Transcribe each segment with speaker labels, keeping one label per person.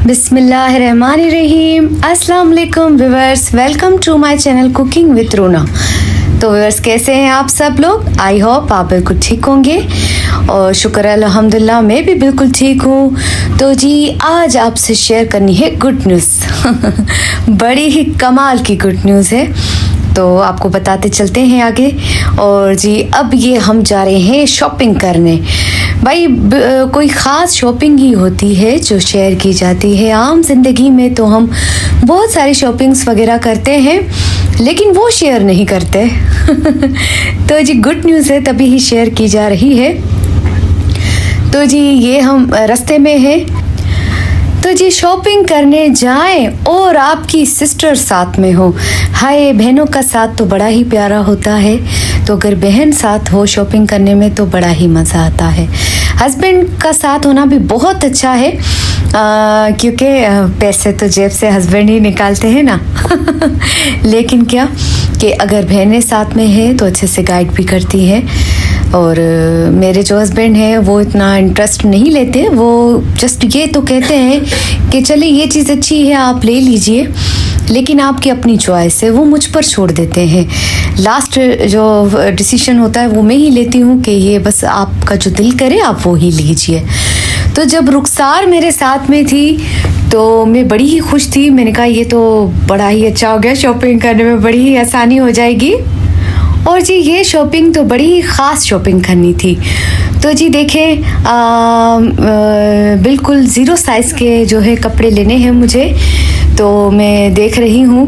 Speaker 1: बिस्मिल्लाहिर्रहमानिर्रहीम। अस्सलाम वालेकुम viewers, welcome to my channel cooking with Runa. तो व्यूअर्स, कैसे हैं आप सब लोग? आई होप आप बिल्कुल ठीक होंगे और शुक्र अल्हम्दुलिल्लाह मैं भी बिल्कुल ठीक हूँ। तो जी आज आपसे शेयर करनी है गुड न्यूज़ बड़ी ही कमाल की गुड न्यूज़ है, तो आपको बताते चलते हैं आगे। और जी अब ये हम जा रहे हैं शॉपिंग करने। भाई कोई ख़ास शॉपिंग ही होती है जो शेयर की जाती है। आम ज़िंदगी में तो हम बहुत सारी शॉपिंग्स वगैरह करते हैं लेकिन वो शेयर नहीं करते तो जी गुड न्यूज़ है तभी ही शेयर की जा रही है। तो जी ये हम रास्ते में हैं, तो जी शॉपिंग करने जाएं और आपकी सिस्टर साथ में हो। हाय, बहनों का साथ तो बड़ा ही प्यारा होता है, तो अगर बहन साथ हो शॉपिंग करने में तो बड़ा ही मज़ा आता है। हस्बैंड का साथ होना भी बहुत अच्छा है क्योंकि पैसे तो जेब से हस्बैंड ही निकालते हैं ना लेकिन क्या कि अगर बहनें साथ में हैं तो अच्छे से गाइड भी करती हैं। और मेरे जो हस्बैंड हैं वो इतना इंटरेस्ट नहीं लेते, वो जस्ट ये तो कहते हैं कि चले ये चीज़ अच्छी है आप ले लीजिए, लेकिन आपकी अपनी चॉइस है, वो मुझ पर छोड़ देते हैं। लास्ट जो डिसीजन होता है वो मैं ही लेती हूँ कि ये बस आपका जो दिल करे आप वो ही लीजिए। तो जब रुखसार मेरे साथ में थी तो मैं बड़ी ही खुश थी। मैंने कहा ये तो बड़ा ही अच्छा हो गया, शॉपिंग करने में बड़ी ही आसानी हो जाएगी। और जी ये शॉपिंग तो बड़ी ही ख़ास शॉपिंग करनी थी। तो जी देखें बिल्कुल ज़ीरो साइज़ के जो है कपड़े लेने हैं मुझे। तो मैं देख रही हूँ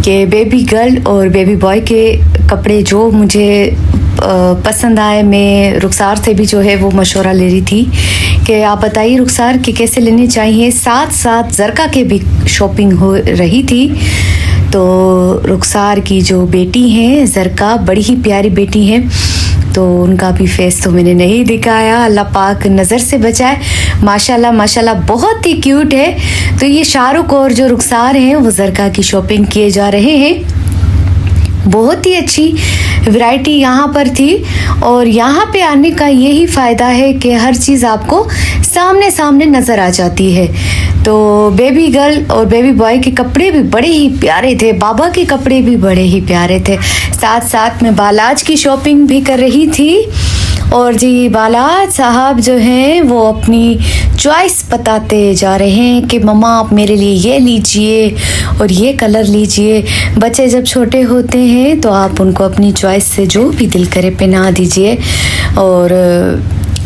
Speaker 1: कि बेबी गर्ल और बेबी बॉय के कपड़े जो मुझे पसंद आए। मैं रुखसार से भी जो है वो मशवरा ले रही थी कि आप बताइए रुखसार कि कैसे लेने चाहिए। साथ साथ ज़रका के भी शॉपिंग हो रही थी। तो रुखसार की जो बेटी हैं ज़रका, बड़ी ही प्यारी बेटी हैं, तो उनका भी फेस तो मैंने नहीं दिखाया, अल्लाह पाक नज़र से बचाए। माशाल्लाह माशाल्लाह बहुत ही क्यूट है। तो ये शाहरुख और जो रुखसार हैं वो ज़रका की शॉपिंग किए जा रहे हैं। बहुत ही अच्छी वैरायटी यहाँ पर थी और यहाँ पे आने का यही फ़ायदा है कि हर चीज़ आपको सामने सामने नज़र आ जाती है। तो बेबी गर्ल और बेबी बॉय के कपड़े भी बड़े ही प्यारे थे, बाबा के कपड़े भी बड़े ही प्यारे थे। साथ साथ में बालाज की शॉपिंग भी कर रही थी। और जी बालाज साहब जो हैं वो अपनी चॉइस बताते जा रहे हैं कि मम्मा आप मेरे लिए ये लीजिए और ये कलर लीजिए। बच्चे जब छोटे होते हैं तो आप उनको अपनी चॉइस से जो भी दिल करे पहना दीजिए और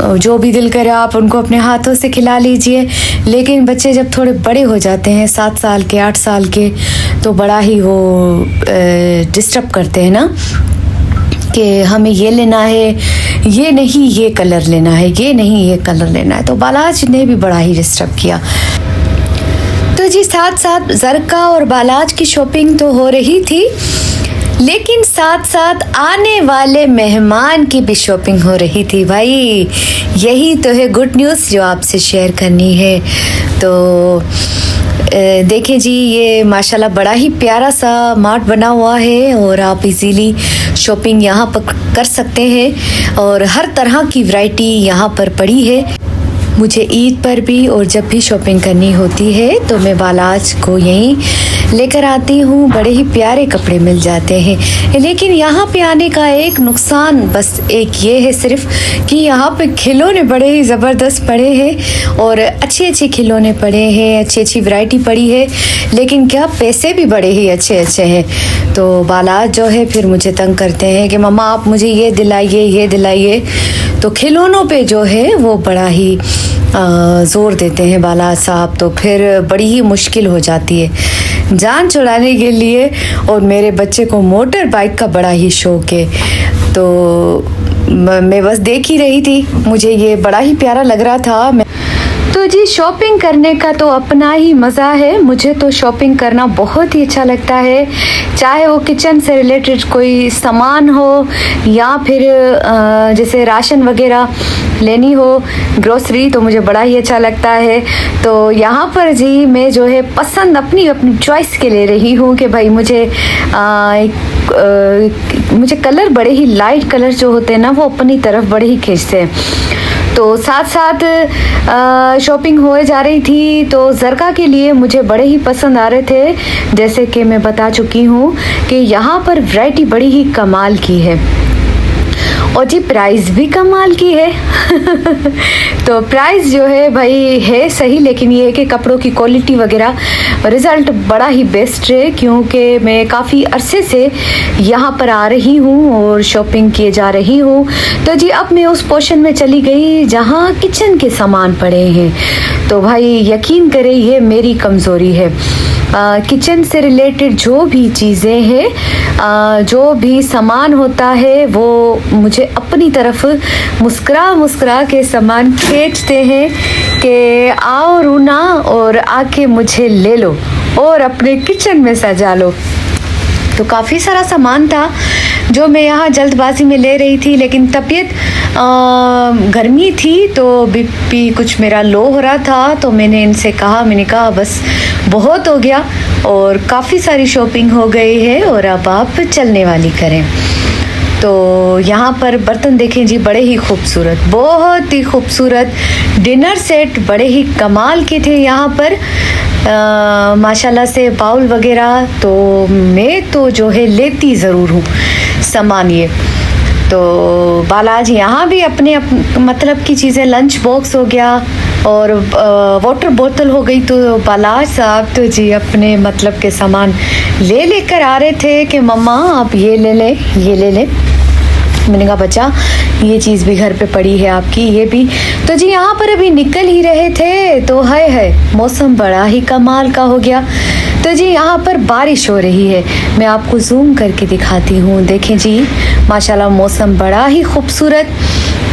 Speaker 1: जो भी दिल करे आप उनको अपने हाथों से खिला लीजिए। लेकिन बच्चे जब थोड़े बड़े हो जाते हैं 7 साल के 8 साल के, तो बड़ा ही वो डिस्टर्ब करते हैं ना कि हमें ये लेना है, ये नहीं ये कलर लेना है, ये नहीं ये कलर लेना है। तो बालाज ने भी बड़ा ही डिस्टर्ब किया। तो जी साथ साथ ज़रका और बालाज की शॉपिंग तो हो रही थी, लेकिन साथ साथ आने वाले मेहमान की भी शॉपिंग हो रही थी। भाई यही तो है गुड न्यूज़ जो आपसे शेयर करनी है। तो देखें जी ये माशाल्लाह बड़ा ही प्यारा सा मार्ट बना हुआ है और आप इजीली शॉपिंग यहाँ पर कर सकते हैं और हर तरह की वैरायटी यहाँ पर पड़ी है। मुझे ईद पर भी और जब भी शॉपिंग करनी होती है तो मैं बालाज को यहीं लेकर आती हूँ। बड़े ही प्यारे कपड़े मिल जाते हैं। लेकिन यहाँ पे आने का एक नुकसान बस एक ये है सिर्फ कि यहाँ पे खिलौने बड़े ही ज़बरदस्त पड़े हैं और अच्छे अच्छे खिलौने पड़े हैं, अच्छी अच्छी वैरायटी पड़ी है, लेकिन क्या पैसे भी बड़े ही अच्छे अच्छे हैं। तो बालाज जो है फिर मुझे तंग करते हैं कि मम्मा आप मुझे ये दिलाइए ये दिलाइए। तो खिलौनों पे जो है वो बड़ा ही ज़ोर देते हैं बालाज साहब, तो फिर बड़ी ही मुश्किल हो जाती है जान छुड़ाने के लिए। और मेरे बच्चे को मोटर बाइक का बड़ा ही शौक है, तो मैं बस देख ही रही थी, मुझे ये बड़ा ही प्यारा लग रहा था। तो जी शॉपिंग करने का तो अपना ही मज़ा है। मुझे तो शॉपिंग करना बहुत ही अच्छा लगता है, चाहे वो किचन से रिलेटेड कोई सामान हो या फिर जैसे राशन वगैरह लेनी हो, ग्रोसरी, तो मुझे बड़ा ही अच्छा लगता है। तो यहाँ पर जी मैं जो है पसंद अपनी अपनी चॉइस के ले रही हूँ कि भाई मुझे मुझे कलर बड़े ही लाइट कलर जो होते हैं ना वो अपनी तरफ बड़े ही खींचते हैं। तो साथ साथ शॉपिंग हो जा रही थी। तो ज़रका के लिए मुझे बड़े ही पसंद आ रहे थे। जैसे कि मैं बता चुकी हूँ कि यहाँ पर वैरायटी बड़ी ही कमाल की है और जी प्राइस भी कमाल की है। तो प्राइस जो है भाई है सही, लेकिन ये है कि कपड़ों की क्वालिटी वगैरह रिज़ल्ट बड़ा ही बेस्ट है, क्योंकि मैं काफ़ी अरसे से यहाँ पर आ रही हूँ और शॉपिंग किए जा रही हूँ। तो जी अब मैं उस पोर्शन में चली गई जहाँ किचन के सामान पड़े हैं। तो भाई यकीन करें ये मेरी कमज़ोरी है। किचन से रिलेटेड जो भी चीज़ें हैं, जो भी सामान होता है, वो मुझे अपनी तरफ मुस्कुरा के सामान खींचते हैं कि आओ रूना और आके मुझे ले लो और अपने किचन में सजा लो। तो काफ़ी सारा सामान था जो मैं यहाँ जल्दबाजी में ले रही थी, लेकिन तबीयत गर्मी थी तो बीपी कुछ मेरा लो हो रहा था। तो मैंने इनसे कहा, मैंने कहा बस बहुत हो गया और काफ़ी सारी शॉपिंग हो गई है और अब आप चलने वाली करें। तो यहाँ पर बर्तन देखें जी, बड़े ही खूबसूरत, बहुत ही खूबसूरत डिनर सेट बड़े ही कमाल के थे यहाँ पर। माशाल्लाह से बाउल वगैरह तो मैं तो जो है लेती ज़रूर हूँ सामान ये। तो बालाज यहाँ भी अपने मतलब की चीज़ें, लंच बॉक्स हो गया और वाटर बोतल हो गई। तो बालाज साहब तो जी अपने मतलब के सामान लेकर आ रहे थे कि मम्मा आप ये ले ले, ये ले ले। मैंने कहा बच्चा ये चीज़ भी घर पे पड़ी है आपकी, ये भी। तो जी यहाँ पर अभी निकल ही रहे थे तो है मौसम बड़ा ही कमाल का हो गया। तो जी यहाँ पर बारिश हो रही है, मैं आपको जूम करके दिखाती हूँ। देखें जी माशाल्लाह मौसम बड़ा ही खूबसूरत,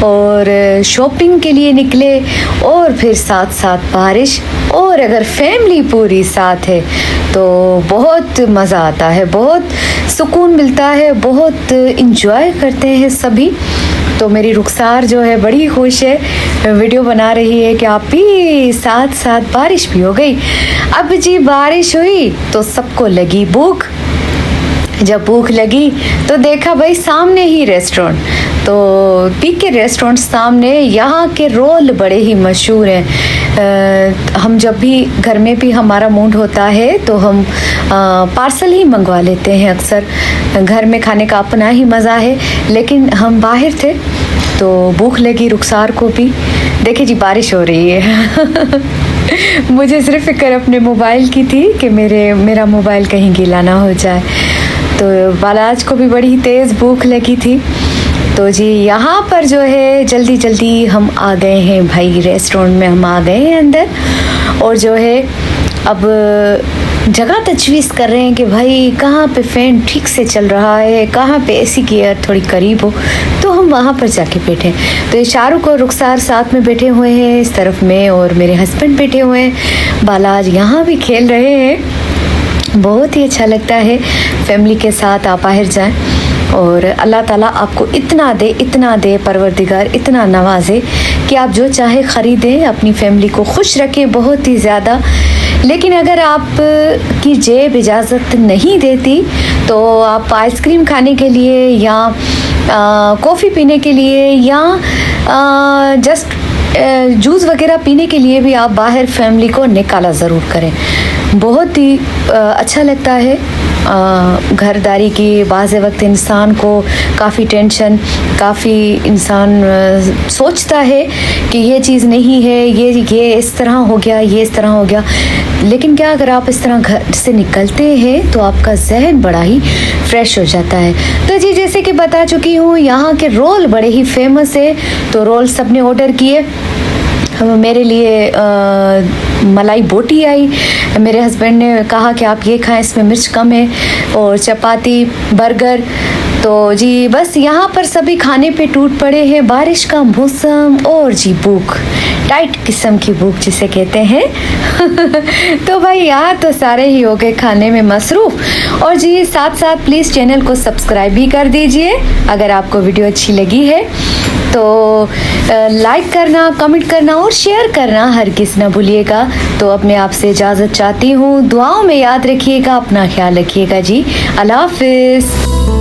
Speaker 1: और शॉपिंग के लिए निकले और फिर साथ साथ बारिश, और अगर फैमिली पूरी साथ है तो बहुत मज़ा आता है, बहुत सुकून मिलता है, बहुत इंजॉय करते हैं सभी। तो मेरी रुखसार जो है बड़ी खुश है, वीडियो बना रही है कि आप भी साथ साथ बारिश भी हो गई। अब जी बारिश हुई तो सबको लगी भूख। जब भूख लगी तो देखा भाई सामने ही रेस्टोरेंट, तो पीके रेस्टोरेंट सामने। यहाँ के रोल बड़े ही मशहूर हैं। हम जब भी घर में भी हमारा मूड होता है तो हम पार्सल ही मंगवा लेते हैं अक्सर। घर में खाने का अपना ही मज़ा है, लेकिन हम बाहर थे तो भूख लगी रुखसार को भी। देखिए जी बारिश हो रही है। मुझे सिर्फ फिक्र अपने मोबाइल की थी कि मेरा मोबाइल कहीं गीला ना हो जाए। तो बालाज को भी बड़ी तेज़ भूख लगी थी। तो जी यहाँ पर जो है जल्दी जल्दी हम आ गए हैं भाई, रेस्टोरेंट में हम आ गए हैं अंदर। और जो है अब जगह तजवीज़ कर रहे हैं कि भाई कहाँ पे फ़ैन ठीक से चल रहा है, कहाँ पे एसी की एयर थोड़ी करीब हो, तो हम वहाँ पर जाके बैठे। तो ये शाहरुख और रुखसार साथ में बैठे हुए हैं, इस तरफ में और मेरे हस्बैंड बैठे हुए हैं। बालाज यहाँ भी खेल रहे हैं। बहुत ही अच्छा लगता है फैमिली के साथ आप बाहर जाएं, और अल्लाह ताला आपको इतना दे परवरदिगार इतना नवाजे कि आप जो चाहे ख़रीदें, अपनी फैमिली को खुश रखें बहुत ही ज़्यादा। लेकिन अगर आप की जेब इजाज़त नहीं देती तो आप आइसक्रीम खाने के लिए या कॉफ़ी पीने के लिए या जस्ट जूस वगैरह पीने के लिए भी आप बाहर फैमिली को निकाला ज़रूर करें। बहुत ही अच्छा लगता है। घरदारी की बाज़ वक्त इंसान को काफ़ी टेंशन, काफ़ी इंसान सोचता है कि ये चीज़ नहीं है, ये इस तरह हो गया, ये इस तरह हो गया। लेकिन क्या अगर आप इस तरह घर से निकलते हैं तो आपका जहन बड़ा ही फ्रेश हो जाता है। तो जी जैसे कि बता चुकी हूँ यहाँ के रोल बड़े ही फेमस है, तो रोल सब ने ऑर्डर किए। मेरे लिए मलाई बोटी आई, मेरे हस्बैंड ने कहा कि आप ये खाएं, इसमें मिर्च कम है, और चपाती, बर्गर। तो जी बस यहाँ पर सभी खाने पे टूट पड़े हैं। बारिश का मौसम और जी भूख, टाइट किस्म की भूख जिसे कहते हैं। तो भाई यहाँ तो सारे ही हो गए खाने में मसरूफ़। और जी साथ साथ प्लीज़ चैनल को सब्सक्राइब भी कर दीजिए अगर आपको वीडियो अच्छी लगी है तो। लाइक करना, कमेंट करना और शेयर करना हरगिज़ ना भूलिएगा। तो अब मैं आपसे इजाज़त चाहती हूँ, दुआओं में याद रखिएगा, अपना ख्याल रखिएगा जी। अल्लाह हाफ़िज़।